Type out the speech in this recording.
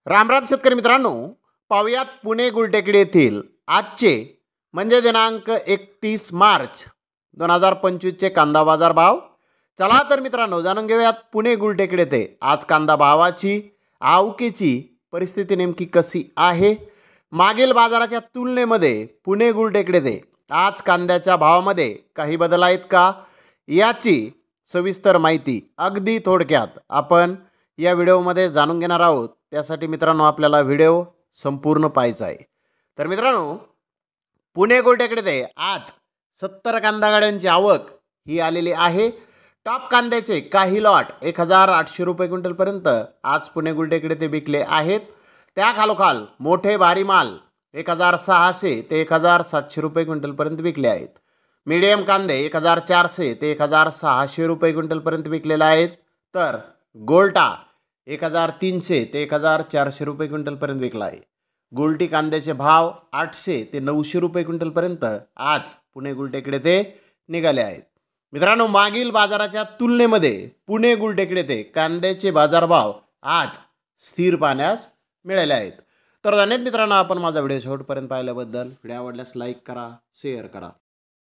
राम राम शेतकरी मित्रांनो, पाहुयात पुणे गुलटेकडी येथील आजचे म्हणजे दिनांक 31 मार्च 2025चे कांदा बाजार भाव. चला तर मित्रांनो, जाणून घेऊयात पुणे गुलटेकडी येथे आज कांदा भावाची आवकेची परिस्थिती नेमकी कशी आहे. मागील बाजाराच्या तुलनेमध्ये पुणे गुलटेकडी येथे आज कांद्याच्या भावामध्ये काही बदल आहेत का, याची सविस्तर माहिती अगदी थोडक्यात आपण या व्हिडिओमध्ये जाणून घेणार आहोत. त्यासाठी मित्रांनो आपल्याला व्हिडिओ संपूर्ण पाहायचा आहे. तर मित्रांनो, पुणे गुलटेकडे आज 70 कांदा गाड्यांची आवक ही आलेली आहे. टॉप कांद्याचे काही लॉट 1800 रुपये क्विंटलपर्यंत आज पुणे गुलटेकडे ते विकले आहेत. त्या खालोखाल मोठे भारी माल 1600 ते 1700 रुपये क्विंटलपर्यंत विकले आहेत. मीडियम कांदे 1400 ते 1600 रुपये क्विंटलपर्यंत विकलेले आहेत. तर गोल्टा 1300 ते 1400 रुपये क्विंटलपर्यंत विकला आहे. गोल्टी कांद्याचे भाव 800 ते 900 रुपये क्विंटलपर्यंत आज पुणे गुलटेकडे ते निघाले आहेत. मित्रांनो, मागील बाजाराच्या तुलनेमध्ये पुणे गुलटेकडे ते कांद्याचे बाजारभाव आज स्थिर पाहण्यास मिळाले आहेत. तर धन्यवाद मित्रांनो, आपण माझा व्हिडिओ शेवटपर्यंत पाहिल्याबद्दल. व्हिडिओ आवडल्यास लाईक करा, शेअर करा.